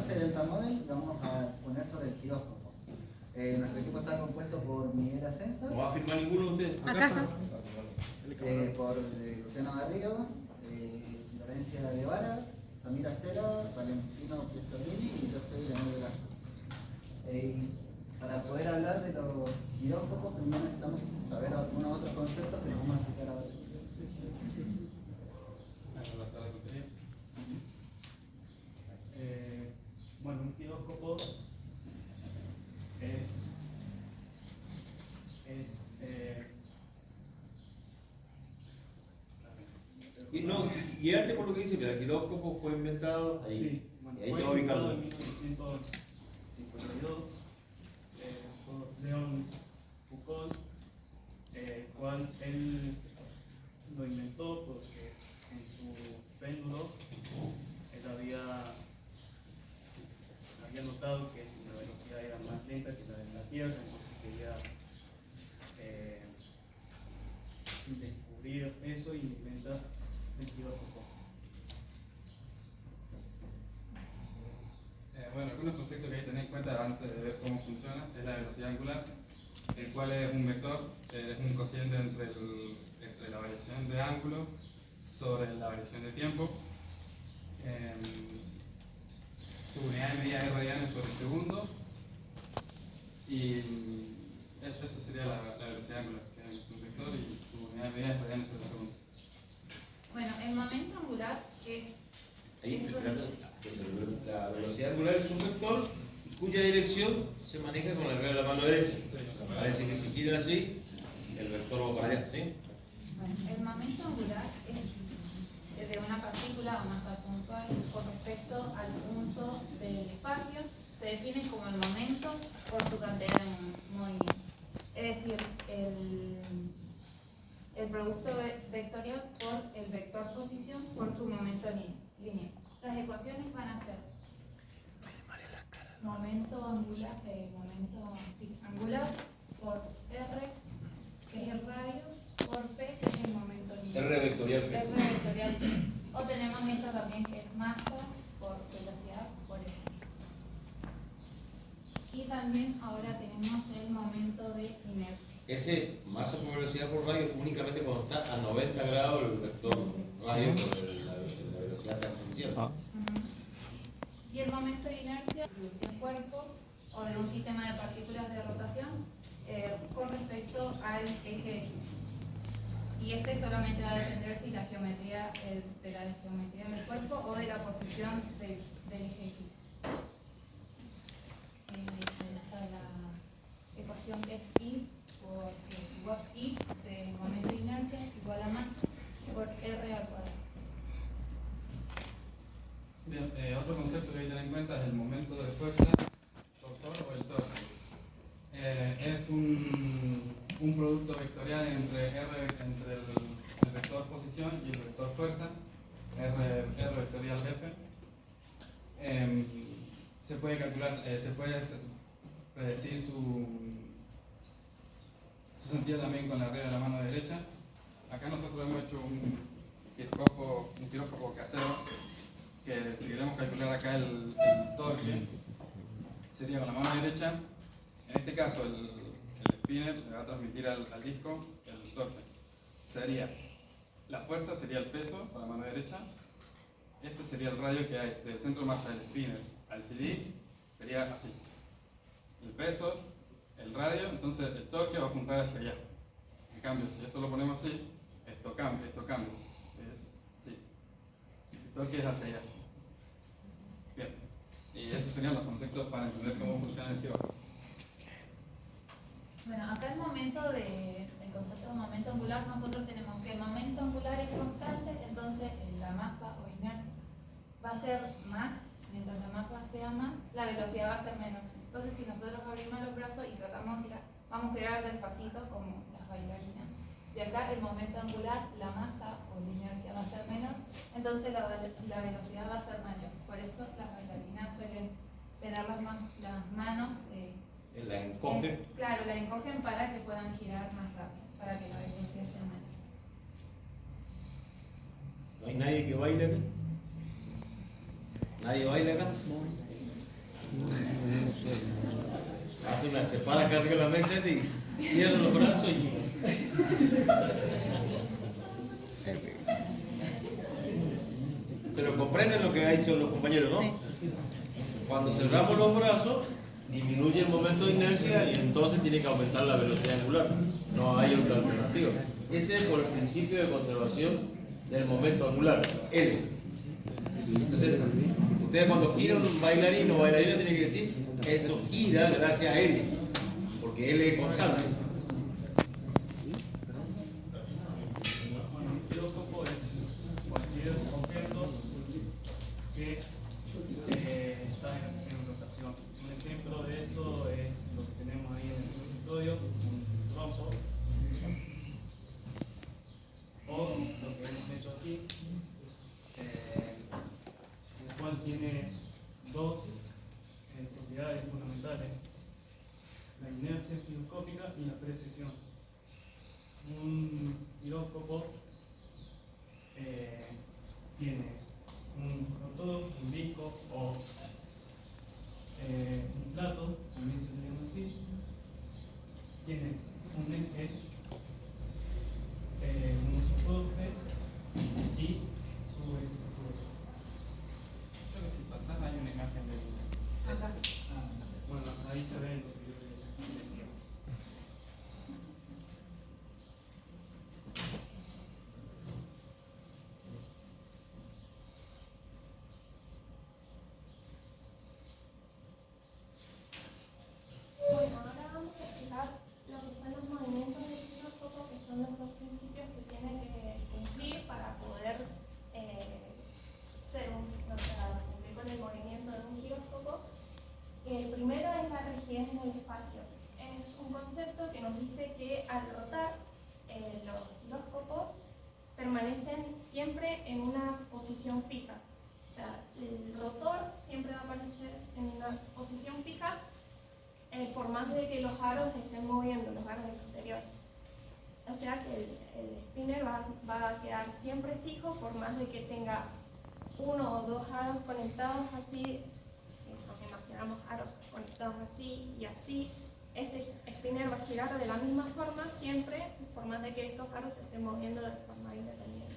clase de Delta Model vamos a exponer sobre el giróscopo. Nuestro equipo está compuesto por Miguel Ascenso. ¿No va a firmar ninguno de ustedes? Acá está. Por Luciano Garrido, Florencia Guevara, Samira Cera, Valentino Piestolini y yo soy Leonel Velasco. Para poder hablar de los giróscopos, primero necesitamos saber algunos otros conceptos que les vamos a explicar ahora. Bueno, un giróscopo es guiarte por lo que dice, que el giróscopo fue inventado ahí. Sí, bueno, Y ahí fue te va ubicando. inventado en 1952 por León Foucault, cual él lo inventó porque en su péndulo él había notado que la velocidad era más lenta que la de la Tierra, entonces quería descubrir eso y inventa el giróscopo. Bueno, algunos conceptos que hay que tener en cuenta antes de ver cómo funciona es la velocidad angular, el cual es un vector, es un cociente entre la variación de ángulo sobre la variación de tiempo. Su unidad de medida es radianes sobre segundo, y eso sería la velocidad angular, que es un vector, y su unidad de medida es radianes sobre segundo. Bueno, el momento angular es La velocidad angular es un vector cuya dirección se maneja con la regla de la mano derecha. Parece que si gira así, el vector va para allá, ¿sí? Bueno, el momento angular es de una partícula o masa puntual con respecto al punto del espacio. Se define como el momento por su cantidad de movimiento. Es decir, el producto vectorial por el vector posición por su momento lineal. Las ecuaciones van a ser momento angular, angular por R, que es el radio, por P, que es el momento lineal. R vectorial. R vectorial. O tenemos esto también, que es masa por velocidad por E. Y también ahora tenemos el momento de inercia. Ese masa por velocidad por radio únicamente cuando está a 90 grados el vector radio con la velocidad tangencial. Y el momento de inercia de un cuerpo o de un sistema de partículas de rotación con respecto al eje X. Y este solamente va a depender si la geometría de la geometría del cuerpo o de la posición del eje X. Ahí está la ecuación que es I por igual I de momento de inercia igual a masa por R al cuadrado. Bien, otro concepto que hay que tener en cuenta es el momento de fuerza, torsor o el torque. Es un producto vectorial entre el vector posición y el vector fuerza, R vectorial F. Se puede calcular, se puede predecir su sentido también con la regla de la mano derecha. Acá nosotros hemos hecho un giróscopo casero, que si queremos calcular acá el torque, sería con la mano derecha. En este caso el spinner le va a transmitir al disco el torque. Sería, la fuerza sería el peso con la mano derecha. Este sería el radio que hay del centro de masa del spinner al CD, sería así. El peso, el radio, entonces el torque va a apuntar hacia allá. En cambio, si esto lo ponemos así, esto cambia. Sí. El torque es hacia allá. Bien. Y esos serían los conceptos para entender cómo funciona el giróscopo. Bueno, acá el concepto de momento angular, nosotros tenemos que el momento angular es constante, entonces la masa o inercia va a ser más, mientras la masa sea más, la velocidad va a ser menor. Entonces si nosotros abrimos los brazos y tratamos de girar, vamos a girar despacito como las bailarinas. Y acá el momento angular, la masa o la inercia va a ser menor, entonces la velocidad va a ser mayor. Por eso las bailarinas suelen tener las manos La encogen. claro, la encogen para que puedan girar más rápido, para que la velocidad sea mayor. ¿No hay nadie que baile acá? ¿Nadie baila acá? Hace una separa acá arriba de la mesa y cierra los brazos y... Pero comprenden lo que han dicho los compañeros, ¿no? Cuando cerramos los brazos, disminuye el momento de inercia y entonces tiene que aumentar la velocidad angular. No hay otra alternativa. Ese es por el principio de conservación del momento angular, L. Entonces, ustedes cuando giran un bailarín o bailarina tienen que decir, eso gira gracias a L, porque L es constante. Bueno, un giróscopo es cualquier objeto que está en rotación. Un ejemplo de eso es lo que tenemos ahí en el escritorio, un trompo, o lo que hemos hecho aquí, el cual tiene dos propiedades fundamentales: la inercia giroscópica y la precisión. Un giróscopo tiene un rotor, un disco o un plato, también se le llama así. Tiene un eje, unos soportes y su estructura. Creo que si pasás hay una imagen del... Acá. Bueno, ahí se ve lo que yo decía. Bueno, ahora vamos a explicar lo que son los movimientos del giróscopo, que son los dos principios que tiene que cumplir para poder cumplir con el movimiento de un giróscopo. El primero es la rigidez en el espacio. Es un concepto que nos dice que al rotar los giróscopos permanecen siempre en una posición fija. O sea, el rotor siempre va a permanecer en una posición fija por más de que los aros estén moviendo, los aros exteriores. O sea que el spinner va a quedar siempre fijo por más de que tenga uno o dos aros conectados así. Si nos imaginamos aros conectados así y así, este spinner va a girar de la misma forma siempre, por más de que estos aros se estén moviendo de forma independiente.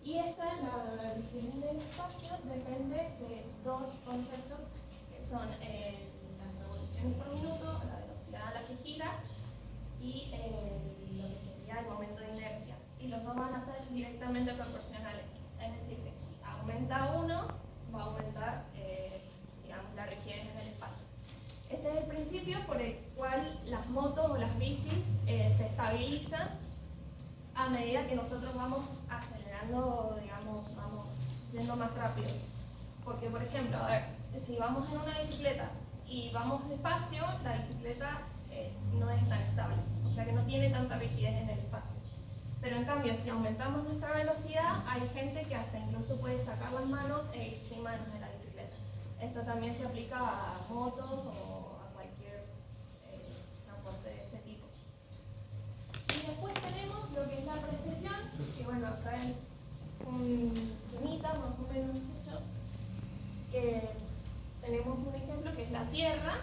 Y esta, la rigidez del espacio, depende de dos conceptos que son las revoluciones por minuto, la velocidad a la que gira y lo que sería el momento de inercia. Y los dos van a ser directamente proporcionales. Es decir, que si aumenta uno, va a aumentar digamos, la rigidez en el espacio. Este es el principio por el cual las motos o las bicis se estabilizan a medida que nosotros vamos acelerando, digamos, vamos yendo más rápido. Porque, por ejemplo, a ver, si vamos en una bicicleta y vamos despacio, la bicicleta no es tan estable, o sea que no tiene tanta rigidez en el espacio. Pero en cambio, si aumentamos nuestra velocidad, hay gente que hasta incluso puede sacar las manos e ir sin manos de la bicicleta. Esto también se aplica a motos o a cualquier transporte de este tipo. Y después tenemos lo que es la precesión, que bueno, acá hay un temita más o menos hecho, que tenemos un ejemplo que es la Tierra,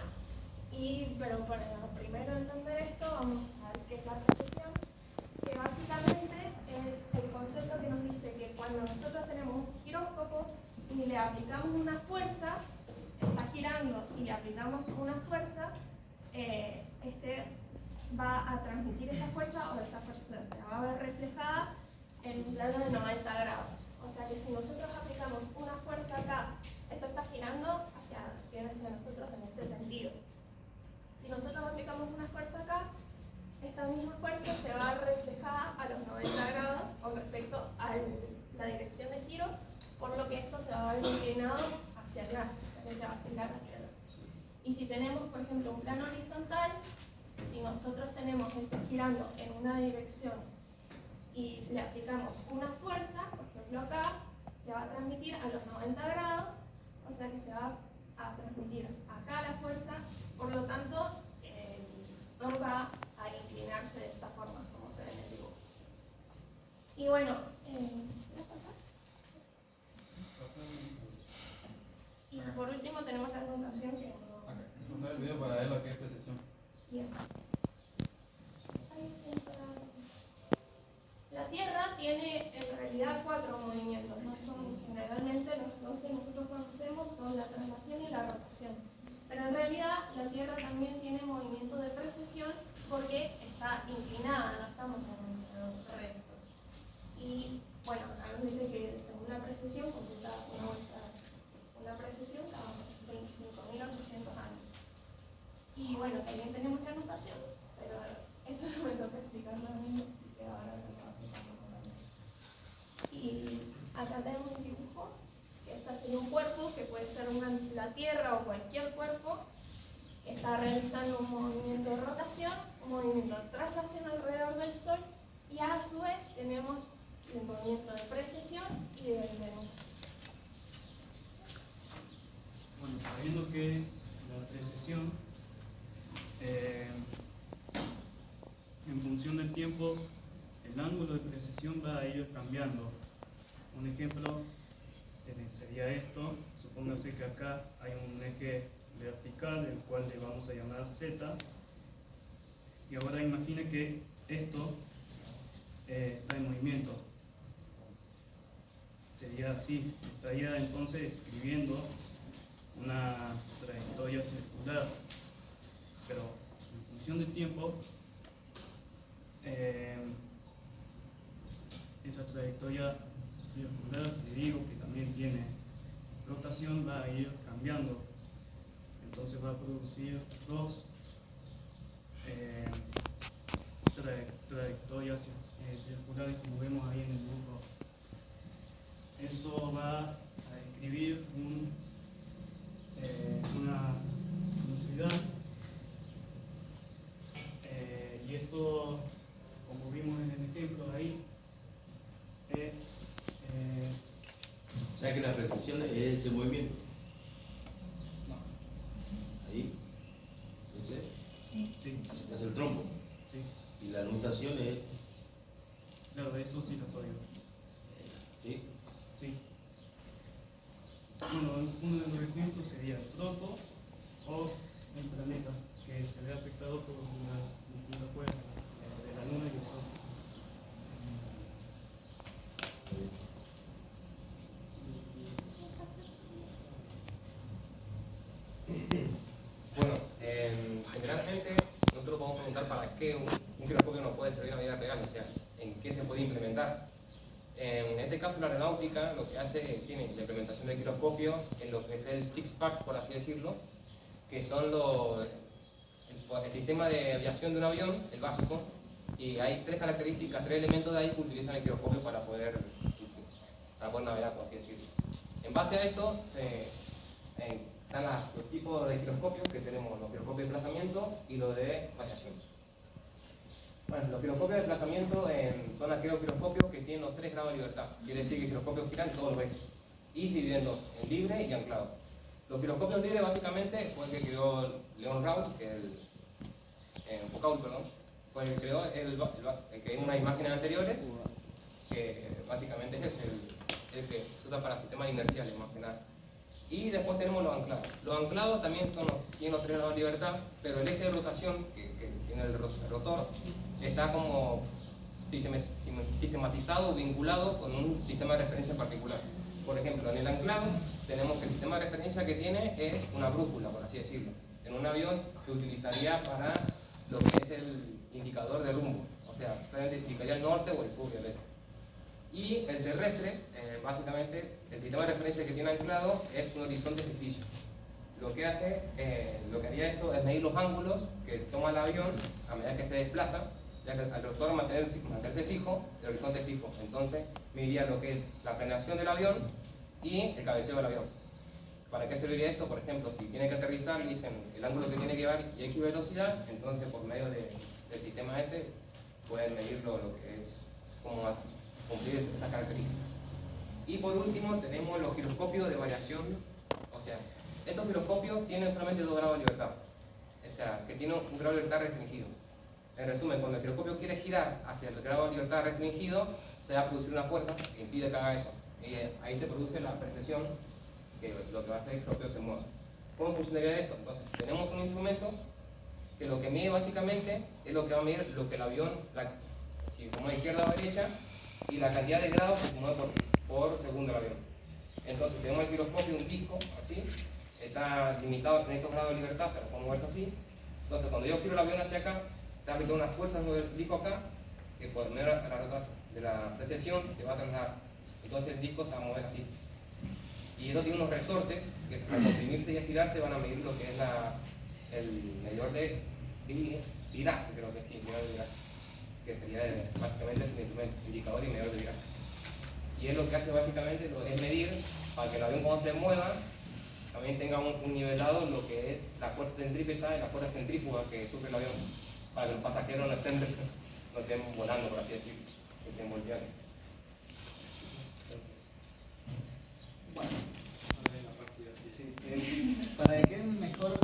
pero para primero entender esto vamos a ver qué es la precesión, que básicamente es el concepto que nos dice que cuando nosotros tenemos un giróscopo y le aplicamos una fuerza, está girando y le aplicamos una fuerza, este va a transmitir esa fuerza o esa fuerza se va a ver reflejada en un plano de 90 grados. O sea que si nosotros aplicamos una fuerza acá, esto está girando hacia nosotros en este sentido. Si nosotros aplicamos una fuerza acá, esta misma fuerza se va a ver reflejada a los 90 grados con respecto a la dirección de giro, por lo que esto se va a ver inclinado hacia atrás, o sea que se va a girar hacia atrás. Y si tenemos, por ejemplo, un plano horizontal, si nosotros tenemos esto girando en una dirección y le aplicamos una fuerza, por ejemplo acá, se va a transmitir a los 90 grados, o sea que se va a transmitir acá la fuerza, por lo tanto, no va a inclinarse de esta forma, como se ve en el dibujo. Y bueno, ¿qué pasa? Y por último tenemos la notación que no... Acá, encontrar el video para ver lo que es precesión. Bien. La Tierra tiene en realidad 4 movimientos, no son generalmente los dos que nosotros conocemos, son la traslación y la rotación. Pero en realidad la Tierra también tiene movimiento de precesión porque está inclinada, no estamos en un recto. Y bueno, acá nos dice que según la precesión computa una precesión cada 25.800 años. Y bueno, también tenemos la notación, pero eso no me toca explicarlo a mí, así que ahora se lo va a explicar un compañero. Y acá tenemos un dibujo, que esta sería un cuerpo, que puede ser la Tierra o cualquier cuerpo, que está realizando un movimiento de rotación, un movimiento de traslación alrededor del Sol, y a su vez tenemos el movimiento de precesión y de nutación. Bueno, sabiendo qué es la precesión, en función del tiempo, el ángulo de precesión va a ir cambiando. Un ejemplo sería esto. Supóngase que acá hay un eje vertical, el cual le vamos a llamar Z. Y ahora imagine que esto está en movimiento. Sería así. Estaría entonces escribiendo una trayectoria circular, pero en función del tiempo esa trayectoria circular, que digo que también tiene rotación, va a ir cambiando, entonces va a producir dos trayectorias circulares, como vemos ahí en el dibujo. Eso va a describir una sinusoidal, y esto, como vimos en el ejemplo ahí, O sea que la precesión es ese movimiento. Ahí. Ese sí, es el trompo. sí, Y la nutación es. claro, eso sí lo estoy. ¿Sí? Sí. Bueno, uno de los ejemplos sería el trompo o el planeta, que se ve afectado por las distintas fuerzas de la Luna y el Sol. Bueno, generalmente nosotros podemos preguntar para qué un giroscopio nos puede servir en la vida real, o sea, en qué se puede implementar. En este caso la aeronáutica lo que hace, tiene la implementación del giroscopio en lo que es el six-pack, por así decirlo, que son el sistema de aviación de un avión, el básico, y hay 3 características, 3 elementos de ahí que utilizan el giroscopio para poder navegar, por así decirlo. En base a esto, están los tipos de giroscopios que tenemos, los giroscopios de desplazamiento y los de variación. Bueno, los giroscopios de desplazamiento son aquellos giroscopios que tienen los 3 grados de libertad. Quiere decir que el giroscopio gira en todos los ejes. Y se dividen en 2, en libre y anclado. Los giroscopios libres básicamente fue el que creó Leon Raud, que Foucault, perdón, fue el que creó el que en unas imágenes anteriores, que básicamente es el que se usa para sistemas inerciales más que nada. Y después tenemos los anclados. Los anclados también tienen los 3 grados de libertad, pero el eje de rotación que tiene el rotor está como sistematizado, vinculado con un sistema de referencia particular. Por ejemplo, en el anclado tenemos que el sistema de referencia que tiene es una brújula, por así decirlo. En un avión se utilizaría para lo que es el indicador de rumbo, o sea, realmente indicaría el norte o el sur y el este. Y el terrestre, básicamente, el sistema de referencia que tiene anclado es un horizonte ficticio. Lo que haría esto es medir los ángulos que toma el avión a medida que se desplaza, ya que al rotor mantenerse fijo, el horizonte es fijo. Entonces, mediría lo que es la planeación del avión y el cabeceo del avión. ¿Para qué serviría esto? Por ejemplo, si tiene que aterrizar, le dicen el ángulo que tiene que llevar y X velocidad, entonces por medio del sistema ese pueden medirlo lo que es como cumplir esas características. Y por último tenemos los giroscopios de variación, o sea, estos giroscopios tienen solamente 2 grados de libertad, o sea, que tienen un grado de libertad restringido. En resumen, cuando el giroscopio quiere girar hacia el grado de libertad restringido, se va a producir una fuerza que impide que haga eso. Y ahí se produce la precesión que lo que va a hacer es que el torpedo se mueva. ¿Cómo funcionaría esto? Entonces, tenemos un instrumento que lo que mide básicamente es lo que va a medir lo que el avión, si se mueve izquierda o derecha, y la cantidad de grados que se mueve por segundo el avión. Entonces, tenemos el giroscopio, un disco, así, está limitado en estos grados de libertad, o sea, lo podemos moverse así. Entonces, cuando yo giro el avión hacia acá, se aplica una fuerza sobre el disco acá, que por medio de la rotación de la precesión se va a trasladar. Entonces, el disco se va a mover así. Y esto tiene unos resortes que al comprimirse y estirarse van a medir lo que es el medidor de viraje, creo que sí, medidor de viraje, que sería básicamente ese instrumento, indicador y medidor de viraje. Y es lo que hace básicamente es medir para que el avión cuando se mueva también tenga un nivelado lo que es la fuerza centrípeta y la fuerza centrífuga que sufre el avión, para que los pasajeros no estén volando, por así decirlo, que estén volteando. Bueno, sí, para que queden mejor,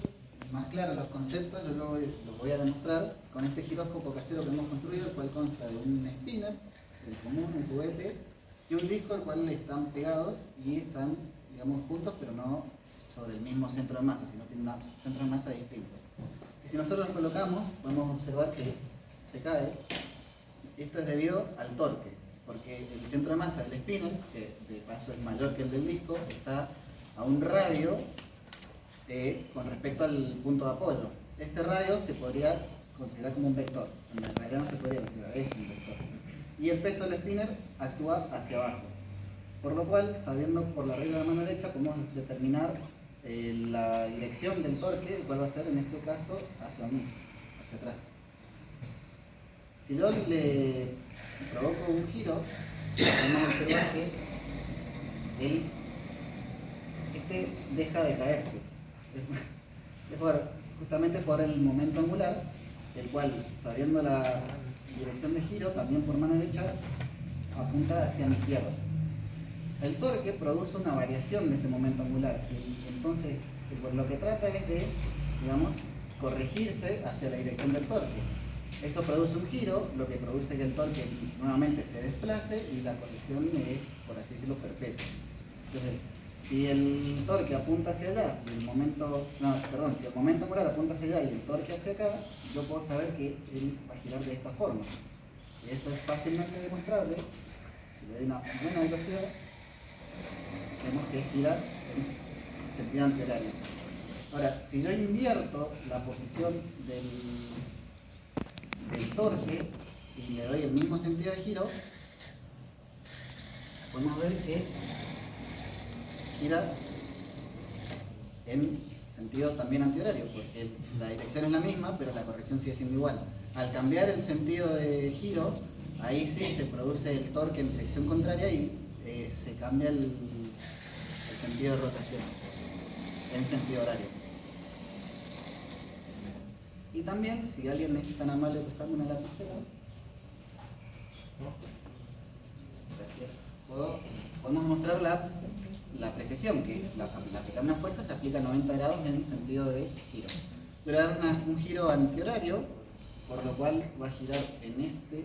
más claros los conceptos, yo lo voy a demostrar con este giróscopo casero que hemos construido, el cual consta de un spinner, el común, un juguete, y un disco al cual están pegados y están, digamos, juntos, pero no sobre el mismo centro de masa, sino tienen un centro de masa distinto. Y si nosotros lo colocamos, podemos observar que se cae. Esto es debido al torque, porque el centro de masa del spinner, que de paso es mayor que el del disco, está a un radio con respecto al punto de apoyo. Este radio se podría considerar como un vector, en realidad no se podría considerar, es un vector. Y el peso del spinner actúa hacia abajo, por lo cual, sabiendo por la regla de la mano derecha, podemos determinar la dirección del torque, el cual va a ser en este caso hacia mí, hacia atrás. Si yo le provoco un giro, podemos observar que este deja de caerse. Es justamente por el momento angular, el cual, sabiendo la dirección de giro, también por mano derecha, apunta hacia mi izquierda. El torque produce una variación de este momento angular, entonces lo que trata es de, digamos, corregirse hacia la dirección del torque. Eso produce un giro, lo que produce que el torque nuevamente se desplace y la corrección es, por así decirlo, perpetua. Entonces, si el torque apunta hacia allá y si el momento angular apunta hacia allá y el torque hacia acá, yo puedo saber que él va a girar de esta forma. Y eso es fácilmente demostrable. Si le doy una buena velocidad, vemos que gira en sentido antihorario. Ahora, si yo invierto la posición del torque y le doy el mismo sentido de giro, podemos ver que gira en sentido también antihorario, porque la dirección es la misma, pero la corrección sigue siendo igual. Al cambiar el sentido de giro, ahí sí se produce el torque en dirección contraria y se cambia el sentido de rotación en sentido horario. Y también, si alguien es tan amable de prestarme una lapicera, gracias, podemos mostrar la precesión, que la aplicar una fuerza se aplica a 90 grados en sentido de giro. Voy a dar un giro antihorario, por lo cual va a girar en este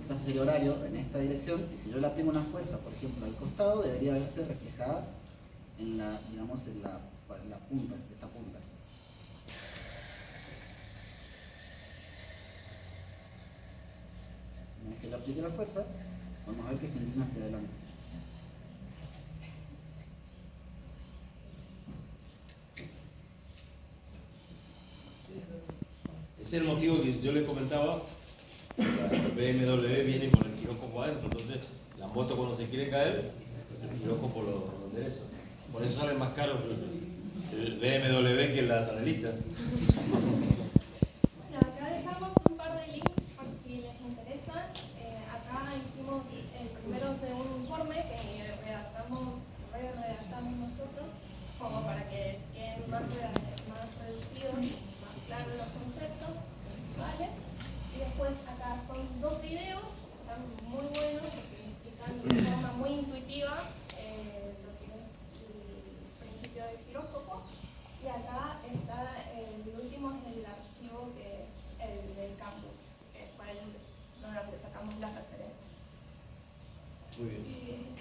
caso sería horario, en esta dirección, y si yo le aplico una fuerza, por ejemplo, al costado, debería verse reflejada en la punta, esta punta. Una vez que le aplique la fuerza, vamos a ver que se inclina hacia adelante. Ese es el motivo que yo les comentaba. El BMW viene con el giróscopo adentro, entonces la moto cuando se quiere caer, el giróscopo lo endereza. Por eso sale más caro el BMW que la Sanelita. Bueno, acá dejamos un par de links por si les interesa. Acá hicimos el primero de un informe que redactamos nosotros, como para que queden más reducidos y más claros los conceptos principales. Y después acá son 2 videos, están muy buenos, porque explican de forma muy intuitiva lo que es el principio del giróscopo. Y acá está el último, es el archivo que es el del campus, que es para donde sacamos las referencias. Muy bien.